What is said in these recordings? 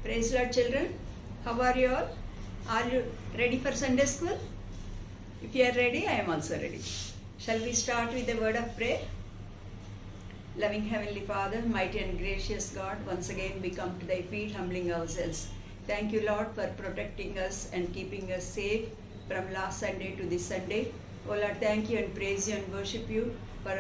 Praise Lord, children. How are you all? Are you ready for Sunday school? If you are ready, I am also ready. Shall we start with a word of prayer? Loving Heavenly Father, mighty and gracious God, once again we come to thy feet, humbling ourselves. Thank you, Lord, for protecting us and keeping us safe from last Sunday to this Sunday. Oh Lord, thank you and praise you and worship you for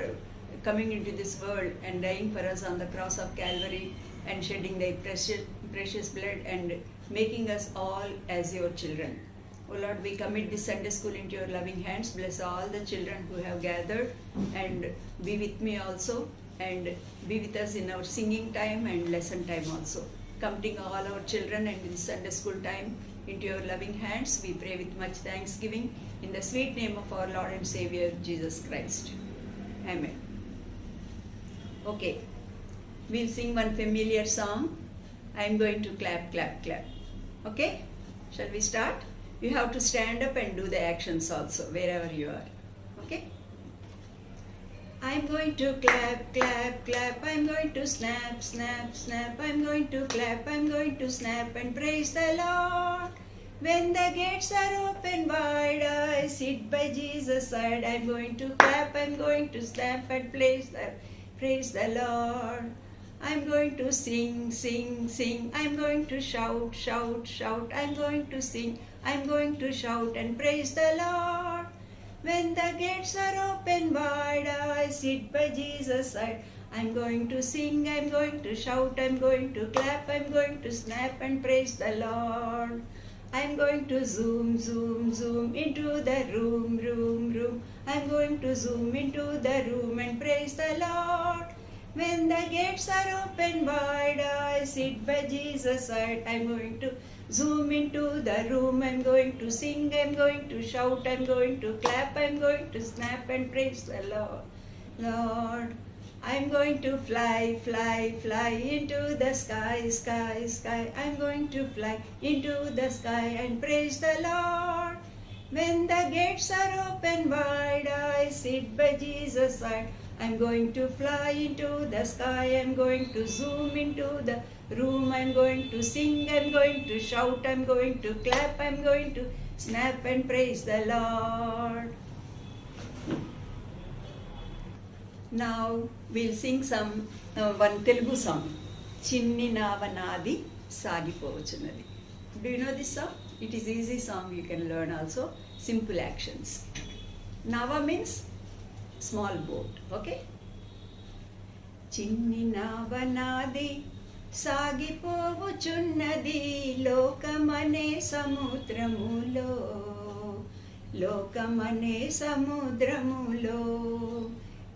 coming into this world and dying for us on the cross of Calvary and shedding thy precious blood and making us all as your children. Oh Lord, we commit this Sunday school into your loving hands. Bless all the children who have gathered and be with me also and be with us in our singing time and lesson time also. Committing all our children and this Sunday school time into your loving hands, we pray with much thanksgiving in the sweet name of our Lord and Savior Jesus Christ. Amen. Okay, we'll sing one familiar song. I'm going to clap, clap, clap. Okay, shall we start? You have to stand up and do the actions also wherever you are. Okay. I'm going to clap, clap, clap. I'm going to snap, snap, snap. I'm going to clap, I'm going to snap and praise the Lord. When the gates are open wide, I sit by Jesus' side. I'm going to clap, I'm going to snap and praise the Lord. I'm going to sing, sing, sing. I'm going to shout, shout, shout. I'm going to sing, I'm going to shout and praise the Lord. When the gates are open wide, I sit by Jesus' side. I'm going to sing, I'm going to shout, I'm going to clap, I'm going to snap and praise the Lord. I'm going to zoom, zoom, zoom into the room, room, room. I'm going to zoom into the room and praise the Lord. When the gates are open wide, I sit by Jesus' side. I'm going to zoom into the room. I'm going to sing, I'm going to shout, I'm going to clap, I'm going to snap and praise the Lord. Lord, I'm going to fly, fly, fly into the sky, sky, sky. I'm going to fly into the sky and praise the Lord. When the gates are open wide, I sit by Jesus' side. I'm going to fly into the sky. I'm going to zoom into the room. I'm going to sing. I'm going to shout. I'm going to clap. I'm going to snap and praise the Lord. Now we'll sing one Telugu song. Chinni Navanadi Sagipovuchunnadi. Do you know this song? It is easy song. You can learn also. Simple actions. Nava means small boat. Okay? Chinni navanadi sagipovuchunnadi lokamane samudramulo lokamane samudramulo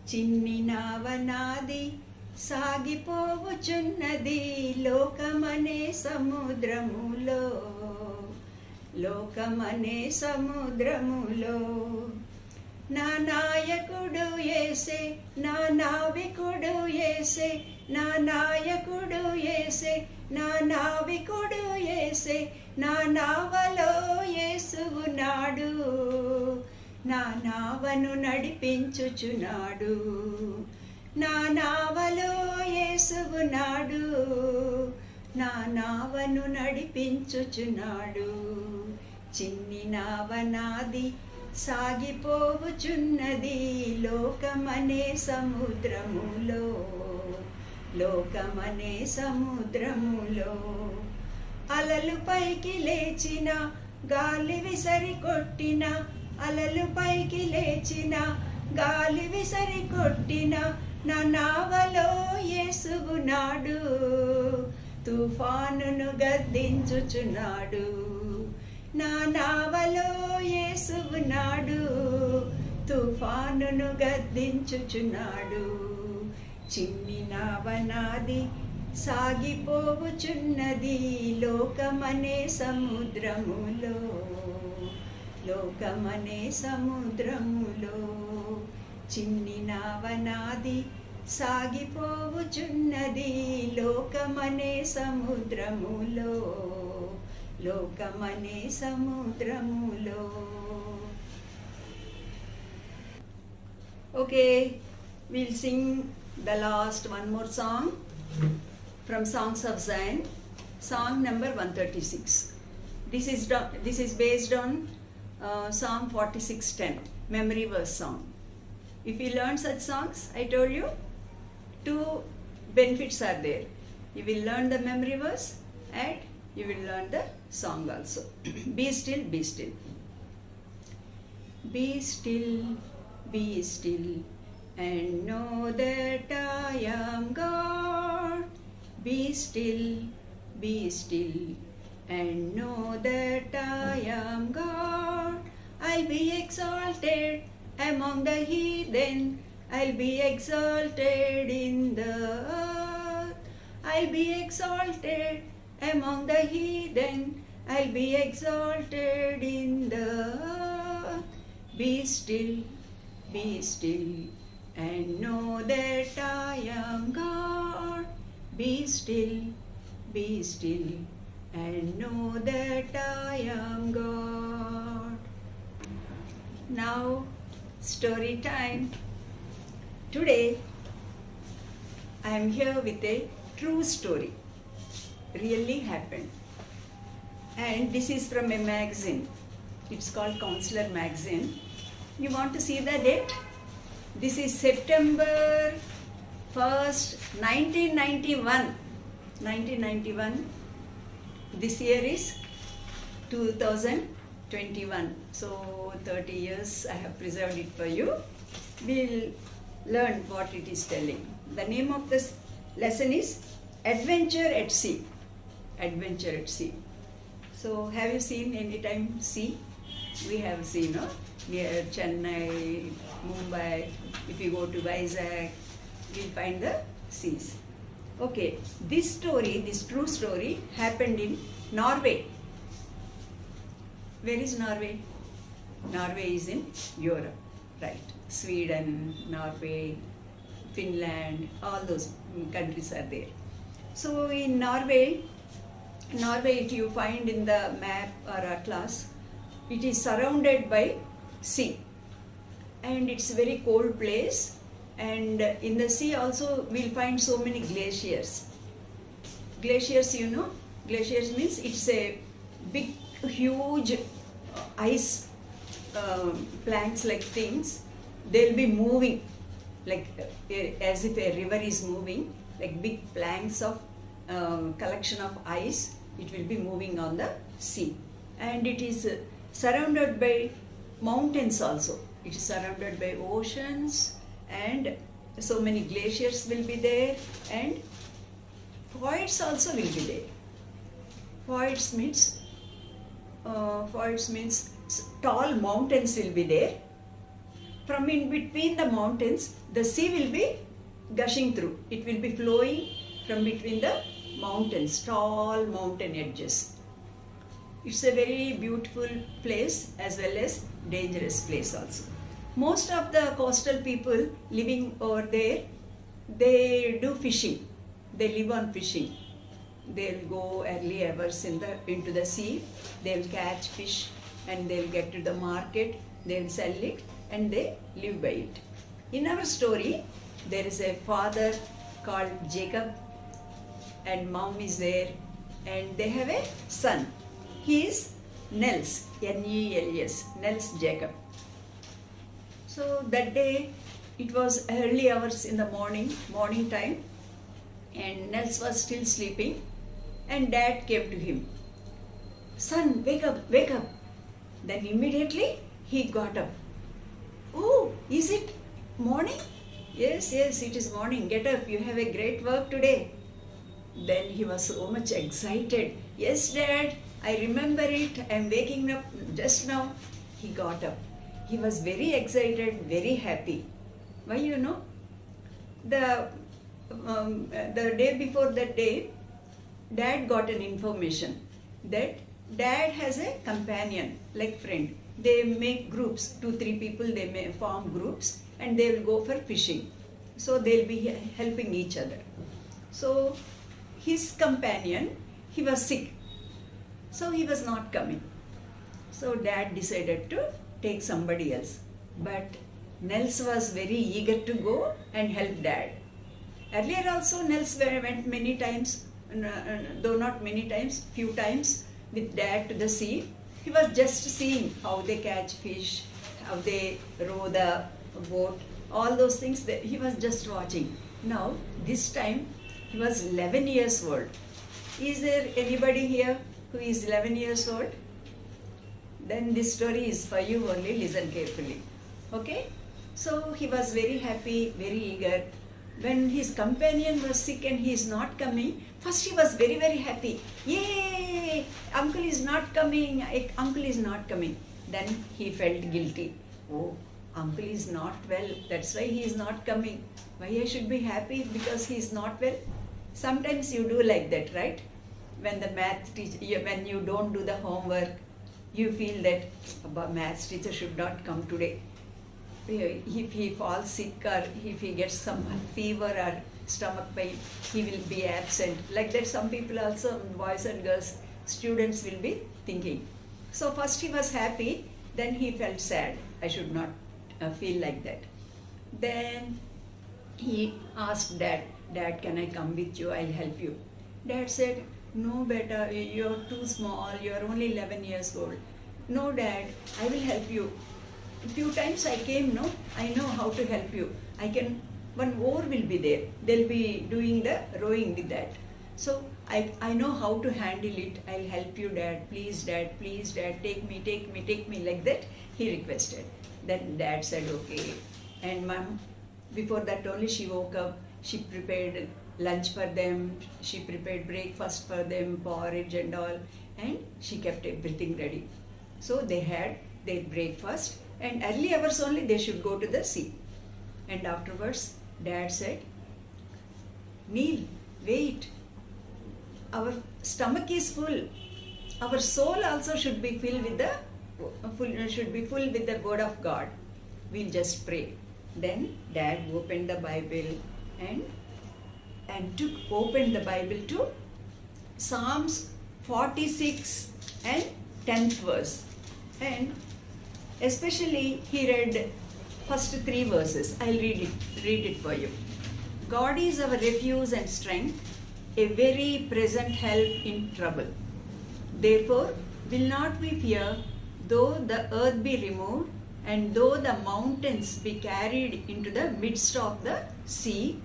Chinni navanadi sagipovuchunnadi lokamane samudramulo lokamane samudramulo నా నాయకుడు యేసే నా నావికుడు యేసే నా నాయకుడు యేసే నా నావికుడు యేసే నా నావలో యేసు ఉన్నాడు నా నావను నడిపించుచున్నాడు నా నావలో యేసు ఉన్నాడు నా నావను నడిపించుచున్నాడు చిన్ని నావ నాది సాగిపోవుచున్నది లోకమనే సముద్రములో లోకమనే సముద్రములో అలలు పైకి లేచిన గాలి విసరి కొట్టిన అలలు పైకి లేచిన గాలి విసరి కొట్టిన నా నావలో యేసు ఉన్నాడు తుఫానును గద్దించుచున్నాడు నా నావలో యేసు ఉన్నాడు తుఫానును గద్దించుచున్నాడు చిన్ని నావ నాది సాగిపోవుచున్నది లోకమనే సముద్రములో లోకమనే సముద్రములో చిన్ని నావ నాది సాగిపోవుచున్నది లోకమనే సముద్రములో లోకమనే సముద్రములో. Okay, we'll sing the last one more song from Songs of Zion. song number 136. This is based on Psalm 46:10, memory verse song. If you learn such songs, I told you, two benefits are there. You will learn the memory verse and you will learn the song also. Be still, be still. Be still, and know that I am God. Be still, and know that I am God. I'll be exalted among the heathen. I'll be exalted in the earth. I'll be exalted among the heathen. I'll be exalted in the earth. Be still, and know that I am God. Be still, and know that I am God. Now, story time. Today, I am here with a true story. Really happened. And this is from a magazine. It's called Counselor Magazine. You want to see the date? This is September 1st, 1991. 1991. This year is 2021. So 30 years I have preserved it for you. We'll learn what it is telling. The name of this lesson is Adventure at Sea. Adventure at Sea. So have you seen any time sea? We have seen, no? Near Chennai, Mumbai. If you go to Vizag, you'll find the seas. Okay, this story, this true story, happened in Norway. Where is Norway? Norway is in Europe, right? Sweden, Norway, Finland, all those countries are there. So in Norway, if you find in the map or atlas, it is surrounded by sea. And it's a very cold place. And in the sea also we'll find so many glaciers. Glaciers, you know, glaciers means it's a big, huge ice planks like things. They'll be moving like as if a river is moving, like big planks of collection of ice. It will be moving on the sea. And it is surrounded by mountains also. It is surrounded by oceans, and so many glaciers will be there, and fjords also will be there. Fjords means tall mountains will be there. From in between the mountains, the sea will be gushing through. It will be flowing from between the mountains, tall mountain edges. It's a very beautiful place as well as dangerous place also. Most of the coastal people living over there, they do fishing. They live on fishing. They'll go early hours into the sea. They'll catch fish and they'll get to the market. They'll sell it and they live by it. In our story, there is a father called Jacob and mom is there, and they have a son. He is Nels, N-E-L-S, Nels Jacob. So that day, it was early hours in the morning time, and Nels was still sleeping, and dad came to him. Son, wake up, wake up. Then immediately he got up. Oh, is it morning? Yes, it is morning. Get up, you have a great work today. Then he was so much excited. Yes, Dad, I remember it. I am waking up just now. He got up. He was very excited, very happy. Why, you know? The day before that day, Dad got an information that Dad has a companion, like friend. They make groups, 2-3 people, they may form groups and they will go for fishing. So they'll be helping each other. So his companion, he was sick. So he was not coming. So Dad decided to take somebody else. But Nels was very eager to go and help Dad. Earlier also Nels went many times though not many times, few times with dad to the sea. He was just seeing how they catch fish, how they row the boat, all those things that he was just watching. Now, this time, he was 11 years old. Is there anybody here who is 11 years old? Then this story is for you only, listen carefully. Okay? So he was very happy, very eager. When his companion was sick and he is not coming, first he was very, very happy. Yay! Uncle is not coming, uncle is not coming. Then he felt guilty. Oh, uncle is not well, that's why he is not coming. Why I should be happy because he is not well? Sometimes you do like that, right? When the math teacher, when you don't do the homework, you feel that maths teacher should not come today. If he falls sick or if he gets some fever or stomach pain, he will be absent. Like that, some people also, boys and girls, students will be thinking. So first he was happy, then he felt sad. I should not feel like that. Then he asked Dad, Dad, can I come with you? I'll help you. Dad said, no, beta, you're too small. You're only 11 years old. No, Dad, I will help you. A few times I came, no, I know how to help you. I can, one oar will be there. They'll be doing the rowing with that. So I know how to handle it. I'll help you, Dad. Please, Dad, take me, like that he requested. Then Dad said, okay. And Mom, before that only she woke up, she prepared lunch for them, she prepared breakfast for them, porridge and all, and she kept everything ready. So they had their breakfast, and early hours only they should go to the sea. And afterwards, Dad said, Neil, wait. Our stomach is full. Our soul also should be filled with the word of God. We'll just pray. Then Dad opened the Bible and opened the Bible to Psalms 46 and 10th verse. And especially he read first 3 verses. I'll read it for you. God is our refuge and strength, a very present help in trouble. Therefore will not we fear, though the earth be removed, and though the mountains be carried into the midst of the sea,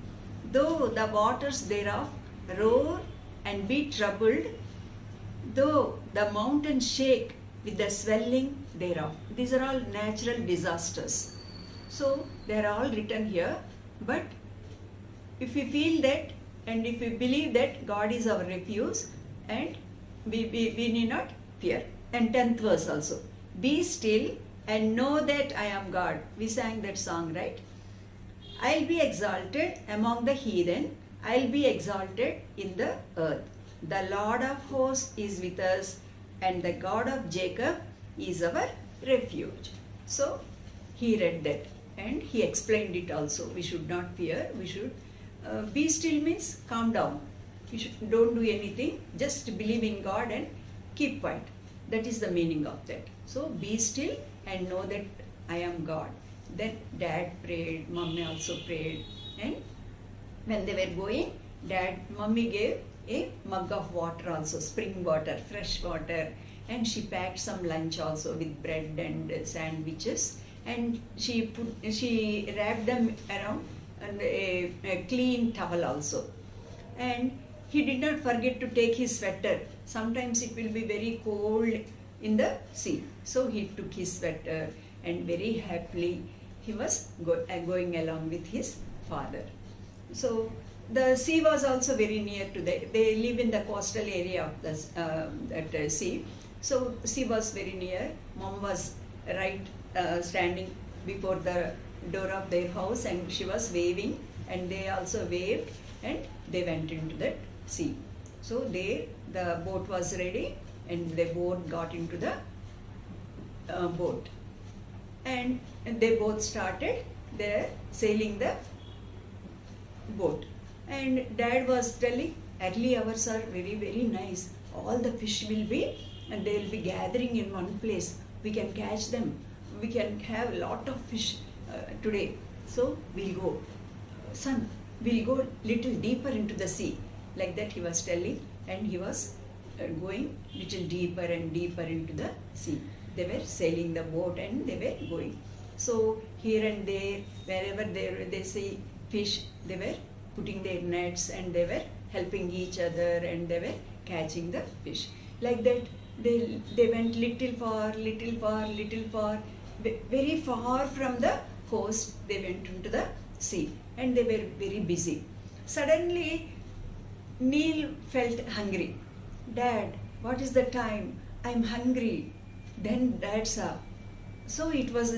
though the waters thereof roar and be troubled, though the mountains shake with the swelling thereof. These are all natural disasters. So they are all written here. But if we feel that and if we believe that God is our refuge, and we need not fear. And 10th verse also. Be still and know that I am God. We sang that song, right? I'll be exalted among the heathen. I'll be exalted in the earth. The Lord of hosts is with us, and the God of Jacob is our refuge. So he read that and he explained it also. We should not fear. We should be still means calm down. Don't do anything. Just believe in God and keep quiet. That is the meaning of that. So be still and know that I am God. Then Dad prayed, Mummy also prayed, and when they were going, Mummy gave a mug of water also, spring water, fresh water, and she packed some lunch also with bread and sandwiches, and she wrapped them around a clean towel also. And he did not forget to take his sweater. Sometimes it will be very cold in the sea. So he took his sweater and very happily he was going along with his father. So the sea was also very near to they live in the coastal area of that sea. So sea was very near. Mom was right standing before the door of their house and she was waving and they also waved and they went into that sea. So there the boat was ready and they both got into the boat and they both started their sailing the boat. And Dad was telling early hours are very, very nice. All the fish will be and they will be gathering in one place. We can catch them. We can have a lot of fish today. So we'll go. Son, we'll go little deeper into the sea. Like that he was telling, and he was going little deeper and deeper into the sea. They were sailing the boat and they were going. So here and there, wherever they see fish, they were putting their nets and they were helping each other and they were catching the fish. Like that they went little far, very far from the coast. They went into the sea and they were very busy. Suddenly Neil felt hungry. Dad, what is the time? I'm hungry. Then Dad saw. So it was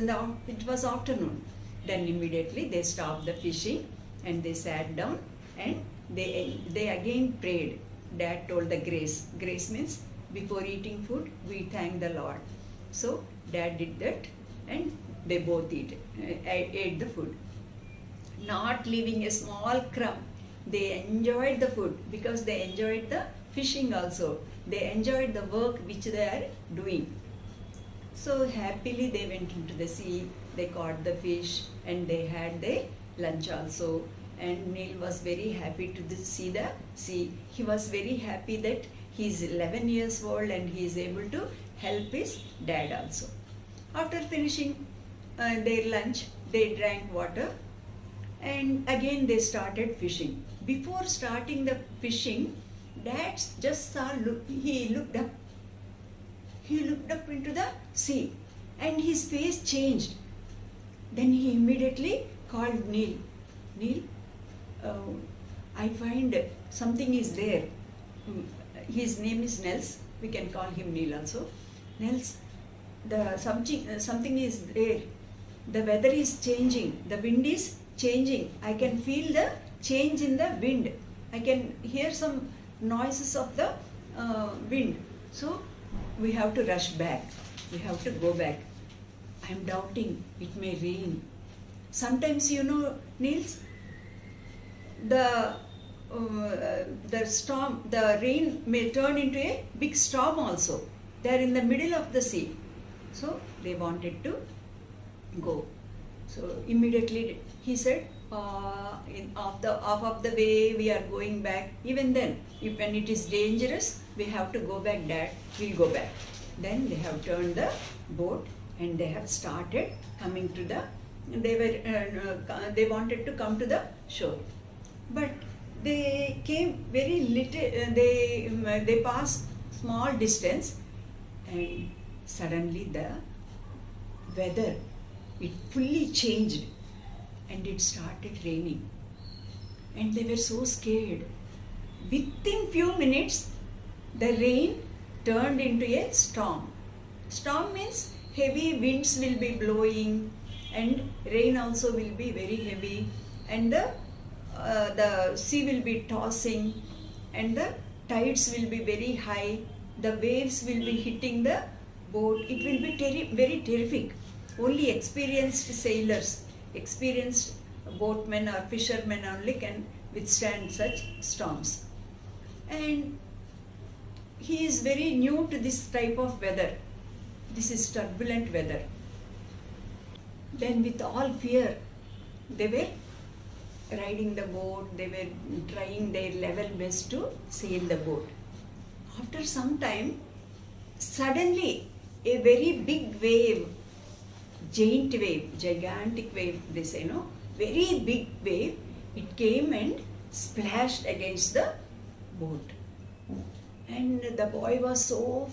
afternoon. Then immediately they stopped the fishing and they sat down and they again prayed. Dad told the grace. Grace means before eating food we thank the Lord. So Dad did that and they both ate the food, not leaving a small crumb. They enjoyed the food because they enjoyed the fishing also. They enjoyed the work which they are doing. So happily they went into the sea, they caught the fish and they had their lunch also. And Neil was very happy to see the sea. He was very happy that he is 11 years old and he is able to help his dad also. After finishing their lunch, they drank water and again they started fishing. Before starting the fishing, Dad just saw, he looked up. He looked up into the sea and his face changed. Then he immediately called Neil. Neil, I find something is there. His name is Nels. We can call him Neil also. Nels, something is there. The weather is changing. The wind is changing. I can feel the change in the wind. I can hear some noises of the wind. So we have to rush back. We have to go back. I am doubting it may rain. Sometimes, Niels, the storm, the rain may turn into a big storm also. They are in the middle of the sea. So they wanted to go. So immediately he said, off of the way we are going back. Even then, when it is dangerous, we have to go back, Dad. We'll go back. Then they have turned the boat and they have started coming to the. They wanted to come to the shore, but they came very little. They passed small distance, and suddenly the weather it fully changed. And it started raining. And they were so scared. Within few minutes, the rain turned into a storm. Storm means heavy winds will be blowing and rain also will be very heavy. And the sea will be tossing and the tides will be very high. The waves will be hitting the boat. It will be very terrific. Only experienced sailors, experienced boatmen or fishermen only can withstand such storms. And he is very new to this type of weather. This is turbulent weather. Then with all fear, they were riding the boat, they were trying their level best to sail the boat. After some time, suddenly a very big wave, gigantic wave, they say, no? Very big wave, it came and splashed against the boat. And the boy was so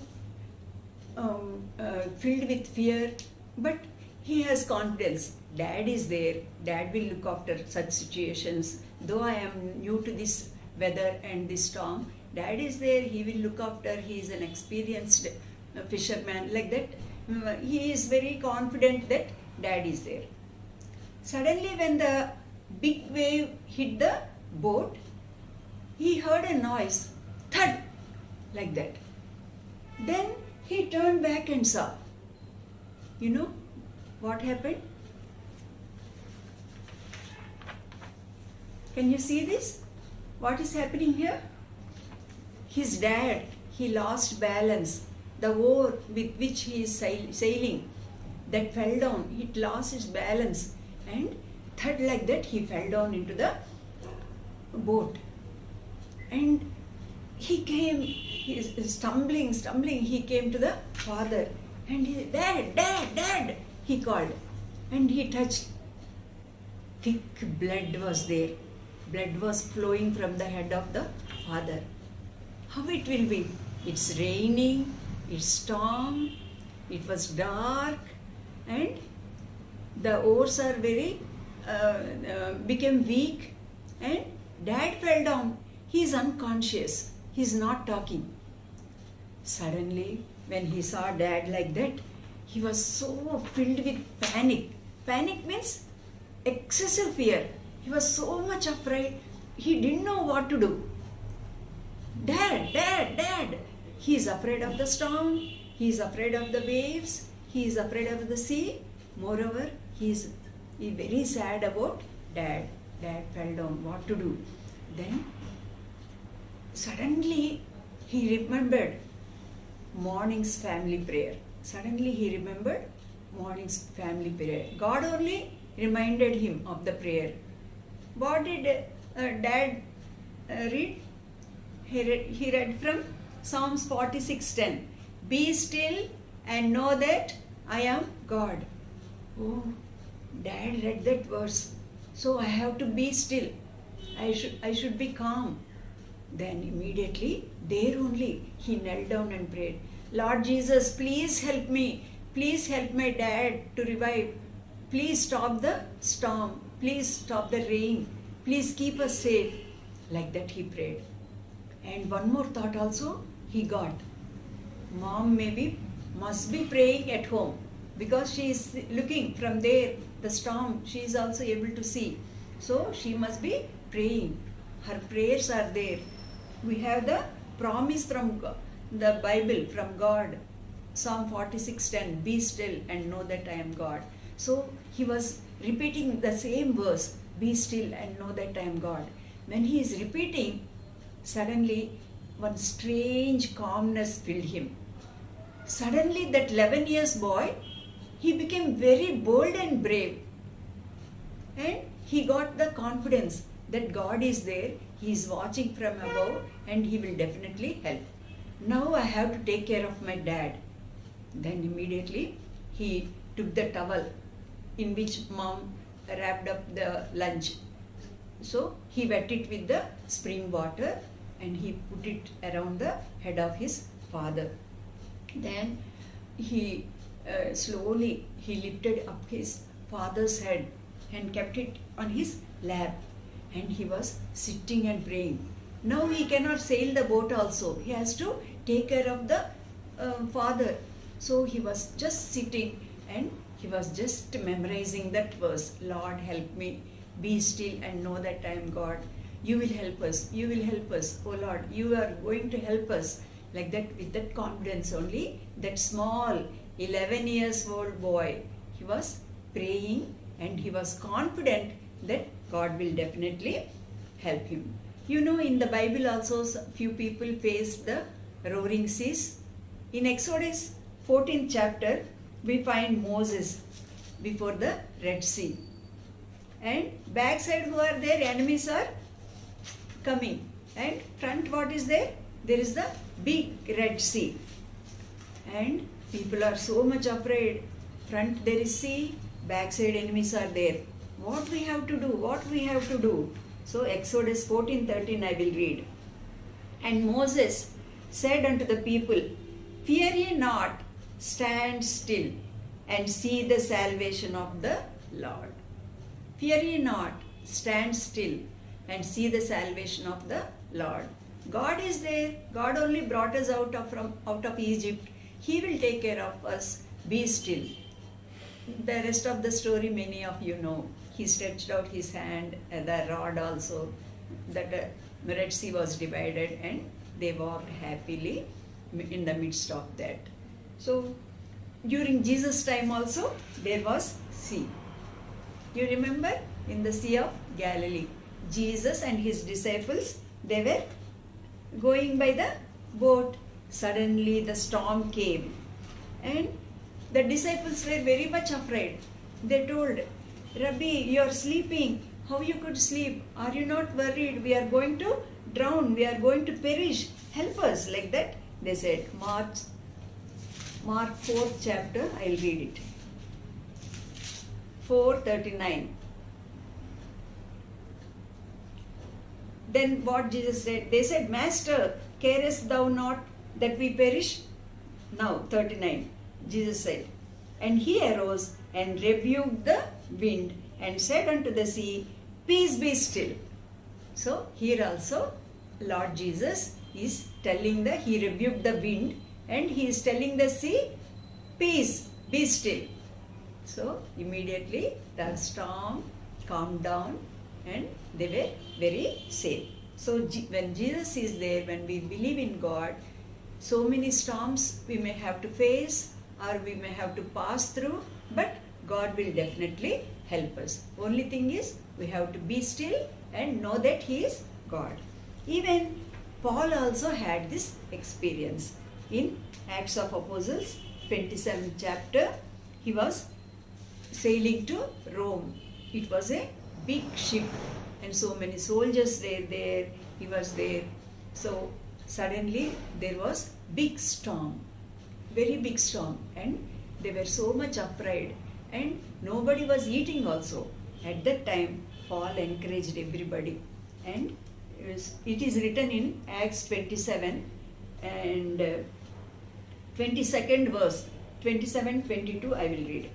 filled with fear, but he has confidence. Dad is there, Dad will look after such situations. Though I am new to this weather and this storm, Dad is there, he will look after, he is an experienced fisherman, like that. He is very confident that Dad is there. Suddenly when the big wave hit the boat, he heard a noise, thud, like that. Then he turned back and saw. You know what happened? Can you see this? What is happening here? His dad, he lost balance. The oar with which he is sailing, that fell down, it lost its balance and thud like that he fell down into the boat. And he came, he is stumbling, he came to the father. And he, Dad, Dad, Dad, he called. And he touched. Thick blood was there. Blood was flowing from the head of the father. How it will be? It's raining, it's storm, it was dark, and the oars are very, became weak, and Dad fell down. He is unconscious. He is not talking. Suddenly, when he saw Dad like that, he was so filled with panic. Panic means excessive fear. He was so much afraid. He didn't know what to do. Dad, Dad, Dad. He is afraid of the storm. He is afraid of the waves. He is afraid of the sea. Moreover, he is very sad about Dad. Dad fell down. What to do? Then, suddenly, he remembered morning's family prayer. Suddenly, he remembered morning's family prayer. God only reminded him of the prayer. What did Dad read? He read from Psalms 46:10. Be still and know that I am God. Oh, Dad read that verse. So I have to be still. I should be calm. Then immediately, there only, he knelt down and prayed. Lord Jesus, please help me. Please help my dad to revive. Please stop the storm. Please stop the rain. Please keep us safe. Like that he prayed. And one more thought also he got. Mom must be praying at home because she is looking from there, the storm, she is also able to see. So she must be praying. Her prayers are there. We have the promise from the Bible, from God. Psalm 46:10, be still and know that I am God. So he was repeating the same verse, be still and know that I am God. When he is repeating, suddenly one strange calmness filled him. Suddenly that 11 years boy, he became very bold and brave. And he got the confidence that God is there, he is watching from above and he will definitely help. Now I have to take care of my dad. Then immediately he took the towel in which mom wrapped up the lunch. So he wet it with the spring water and he put it around the head of his father. Then he slowly lifted up his father's head and kept it on his lap, and he was sitting and praying. Now he cannot sail the boat also. He has to take care of the father. So he was just sitting and he was just memorizing that verse. Lord, help me. Be still and know that I am God. You will help us. You will help us. Oh Lord, you are going to help us. Like that, with that confidence only, that small 11 years old boy, he was praying and he was confident that God will definitely help him. You know, in the Bible also, few people faced the roaring seas. In Exodus 14th chapter, we find Moses before the Red Sea. And backside who are there? Enemies are coming. And front what is there? There is the big Red Sea. And people are so much afraid. Front there is sea, backside enemies are there. What we have to do? What we have to do? So Exodus 14:13 I will read. And Moses said unto the people, fear ye not, stand still and see the salvation of the Lord. Fear ye not, stand still and see the salvation of the Lord. God is there. God only brought us out of Egypt. He will take care of us. Be still. The rest of the story many of you know. He stretched out his hand, the rod also. The Red Sea was divided and they walked happily in the midst of that. So during Jesus' time also there was sea. You remember in the Sea of Galilee, Jesus and his disciples, they were going by the boat. Suddenly the storm came and the disciples were very much afraid. They told, Rabbi, you are sleeping. How you could sleep? Are you not worried? We are going to drown, we are going to perish. Help us, like that. They said, Mark 4th chapter, I'll read it. 4:39. Then what Jesus said? They said, Master, carest thou not that we perish? Now, 39. Jesus said, and he arose and rebuked the wind and said unto the sea, Peace, be still. So, here also, Lord Jesus is telling he rebuked the wind and he is telling the sea, Peace, be still. So, immediately the storm calmed down and they were very safe. So, when Jesus is there, when we believe in God, so many storms we may have to face or we may have to pass through, but God will definitely help us. Only thing is, we have to be still and know that He is God. Even Paul also had this experience. In Acts of Apostles, 27th chapter, he was sailing to Rome. It was a big ship and so many soldiers were there. He was there. So suddenly there was big storm, very big storm, and they were so much afraid and nobody was eating also. At that time, Paul encouraged everybody, and it is written in Acts 27 and 22nd verse, 27-22 I will read.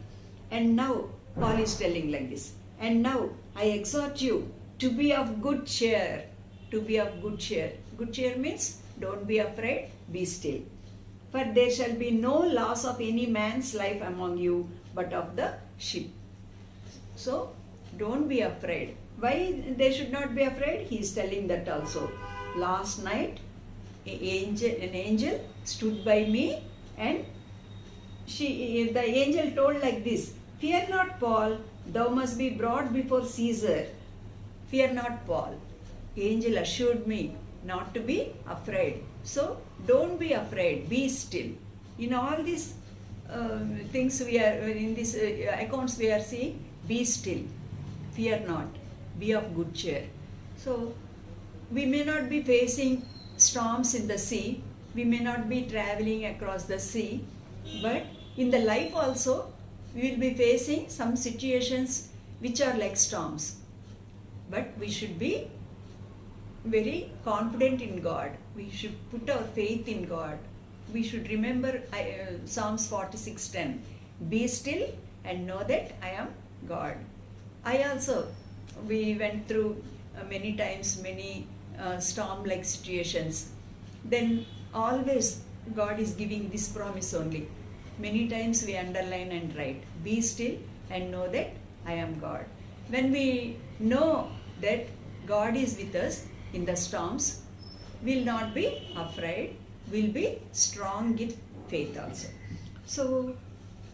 And now, Paul is telling like this, and now I exhort you to be of good cheer, to be of good cheer. Good cheer means don't be afraid, be still. For there shall be no loss of any man's life among you, but of the ship. So, don't be afraid. Why they should not be afraid? He is telling that also. Last night, an angel stood by me, and the angel told like this, Fear not, Paul, thou must be brought before Caesar. Fear not, Paul. Angel assured me not to be afraid. So, don't be afraid, be still. In all these things we are, in these accounts we are seeing, be still, fear not, be of good cheer. So, we may not be facing storms in the sea, we may not be traveling across the sea, but in the life also, we will be facing some situations which are like storms. But we should be very confident in God. We should put our faith in God. We should remember Psalms 46:10. Be still and know that I am God. We went through many times, many storm-like situations. Then always God is giving this promise only. Many times we underline and write, be still and know that I am God. When we know that God is with us in the storms, we'll not be afraid, we'll be strong in faith also. So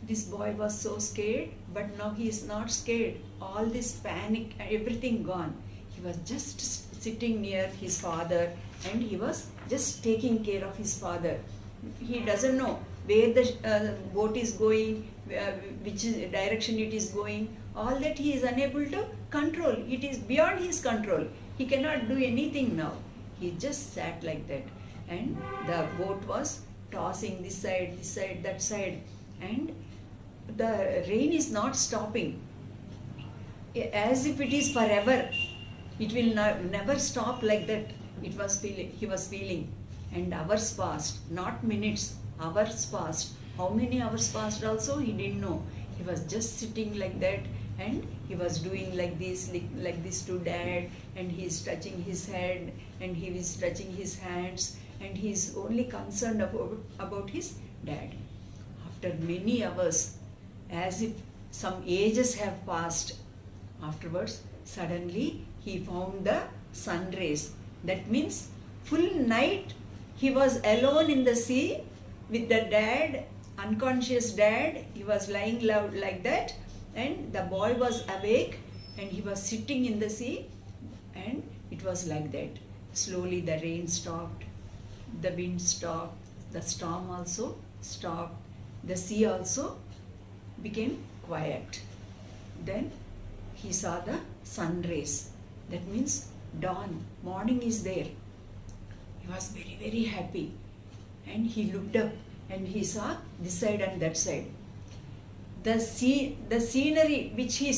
this boy was so scared, but now he is not scared. All this panic, everything gone. He was just sitting near his father and he was just taking care of his father. He doesn't know where the boat is going, which direction it is going. All that he is unable to control. It is beyond his control. He cannot do anything now. He just sat like that. And the boat was tossing this side, that side. And the rain is not stopping. As if it is forever. It will never stop like that. He was feeling. And hours passed, not minutes, hours passed. How many hours passed also, he didn't know. He was just sitting like that and he was doing like this to dad, and he is touching his head and he is touching his hands, and he is only concerned about his dad. After many hours, as if some ages have passed, afterwards, suddenly he found the sun rays. That means full night he was alone in the sea with the dad, unconscious dad. He was lying like that, and the boy was awake and he was sitting in the sea, and it was like that. Slowly the rain stopped, the wind stopped, the storm also stopped, the sea also became quiet. Then he saw the sun rays. That means dawn, morning is there. He was very, very happy. And he looked up and he saw this side and that side. The scenery which he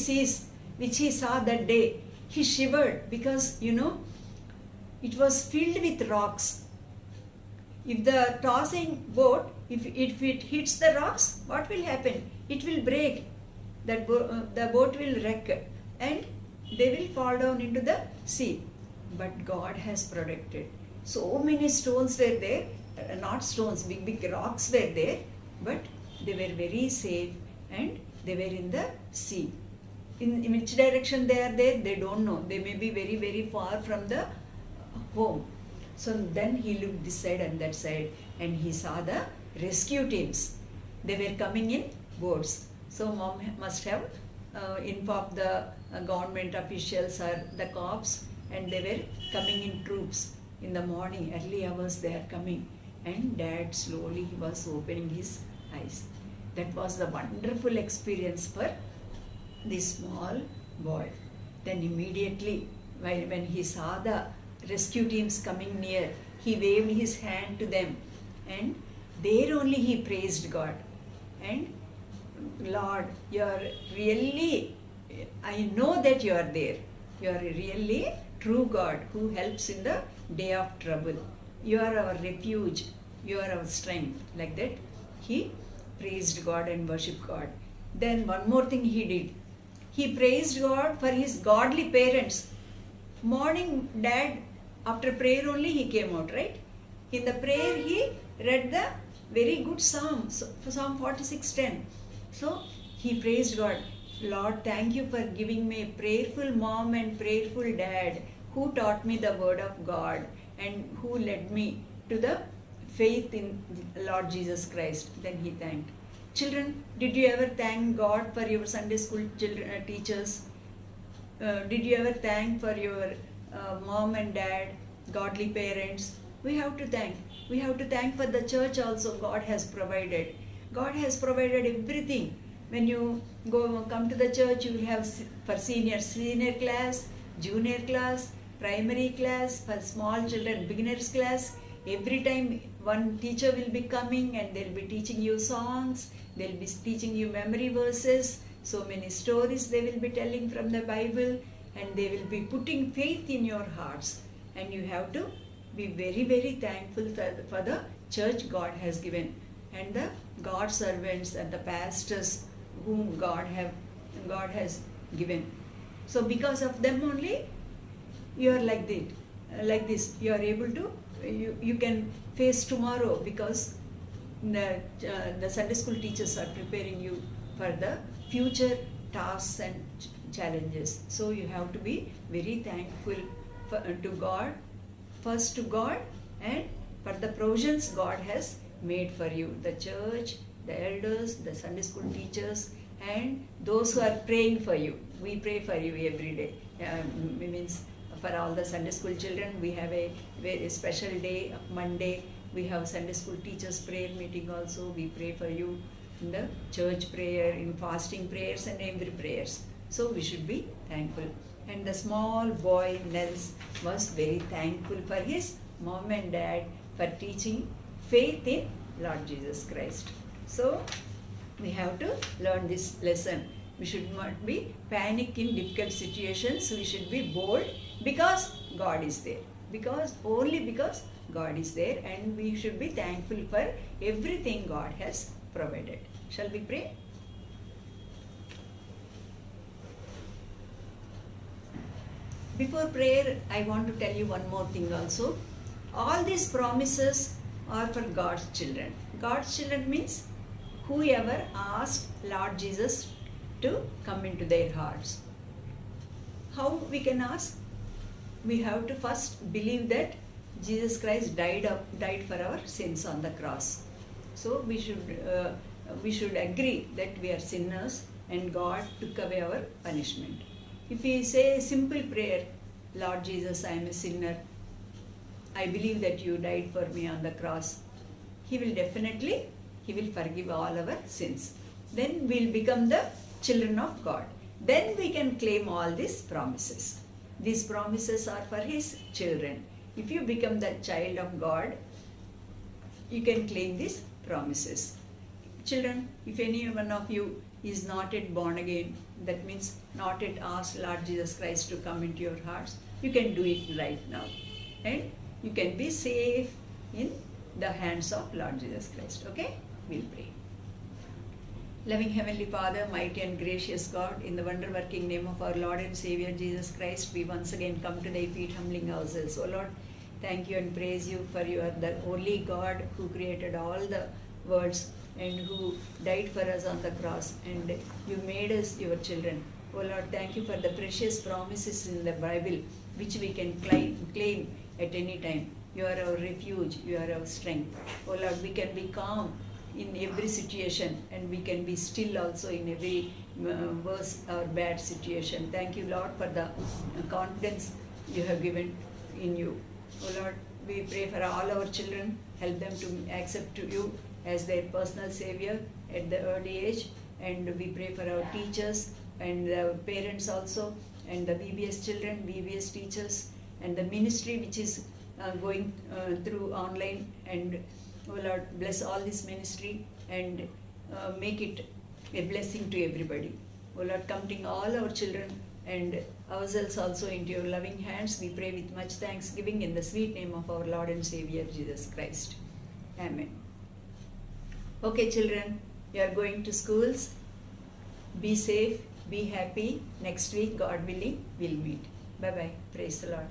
saw that day, he shivered because, it was filled with rocks. If the tossing boat, if it hits the rocks, what will happen? It will break. The boat will wreck and they will fall down into the sea. But God has protected. So many stones were there, not stones, big rocks were there, but they were very safe and they were in the sea. In which direction they are there, they don't know. They may be very, very far from the home. So then he looked this side and that side and he saw the rescue teams. They were coming in boats. So mom must have informed the government officials or the cops, and they were coming in troops. In the morning, early hours they are coming, and Dad slowly was opening his eyes. That was the wonderful experience for this small boy. Then immediately when he saw the rescue teams coming near, he waved his hand to them, and there only he praised God. And Lord, you are really, I know that you are there. You are really true God who helps in the day of trouble. You are our refuge. You are our strength. Like that, he praised God and worshipped God. Then one more thing he did. He praised God for his godly parents. Morning, Dad, after prayer only he came out, right? In the prayer he read the very good Psalm 46:10. So he praised God. Lord, thank you for giving me a prayerful mom and prayerful dad who taught me the word of God and who led me to the faith in Lord Jesus Christ. Then he thanked. Children, did you ever thank God for your Sunday school teachers? Did you ever thank for your mom and dad, godly parents? We have to thank. We have to thank for the church also. God has provided. God has provided everything. When you come to the church, you will have for senior class, junior class, primary class, for small children, beginners class. Every time one teacher will be coming and they'll be teaching you songs, they'll be teaching you memory verses, so many stories they will be telling from the Bible, and they will be putting faith in your hearts. And you have to be very, very thankful for the church God has given, and the God servants and the pastors whom God has given. So because of them only, you are like this. You are able to, you can face tomorrow, because the Sunday school teachers are preparing you for the future tasks and challenges. So you have to be very thankful to God, first to God, and for the provisions God has made for you. The church, the elders, the Sunday school teachers, and those who are praying for you. We pray for you every day. Means for all the Sunday school children, we have a very special day, Monday. We have Sunday school teachers prayer meeting also. We pray for you in the church prayer, in fasting prayers and every prayers. So we should be thankful. And the small boy Nels was very thankful for his mom and dad for teaching faith in Lord Jesus Christ. So we have to learn this lesson. We should not be panic in difficult situations. We should be bold because God is there. Only because God is there, and we should be thankful for everything God has provided. Shall we pray? Before prayer, I want to tell you one more thing also. All these promises are for God's children. God's children means whoever asked Lord Jesus to come into their hearts. How we can ask? We have to first believe that Jesus Christ died for our sins on the cross. So we should agree that we are sinners and God took away our punishment. If we say a simple prayer, Lord Jesus, I am a sinner, I believe that you died for me on the cross, He will forgive all our sins. Then we will become the children of God. Then we can claim all these promises. These promises are for His children. if you become the child of God, you can claim these promises. Children, if any one of you is not yet born again, that means not yet asked Lord Jesus Christ to come into your hearts, you can do it right now. And you can be safe in the hands of Lord Jesus Christ. Okay? We'll pray. Loving Heavenly Father, mighty and gracious God, in the wonder-working name of our Lord and Savior Jesus Christ, we once again come to Thy feet, humbling ourselves. O Lord, thank you and praise you, for you are the only God who created all the worlds and who died for us on the cross, and you made us your children. O Lord, thank you for the precious promises in the Bible which we can claim at any time. You are our refuge, you are our strength. O Lord, we can be calm in every situation, and we can be still also in every worse or bad situation. Thank you, Lord, for the confidence you have given in you. O Lord, we pray for all our children, help them to accept you as their personal Savior at the early age, and we pray for our teachers and our parents also, and the VBS children, VBS teachers, and the ministry which is going through online, and oh Lord, bless all this ministry and make it a blessing to everybody. Oh Lord, committing all our children and ourselves also into your loving hands, we pray with much thanksgiving in the sweet name of our Lord and Savior Jesus Christ. Amen. Okay, children, you are going to schools. Be safe, be happy. Next week, God willing, we'll meet. Bye-bye. Praise the Lord.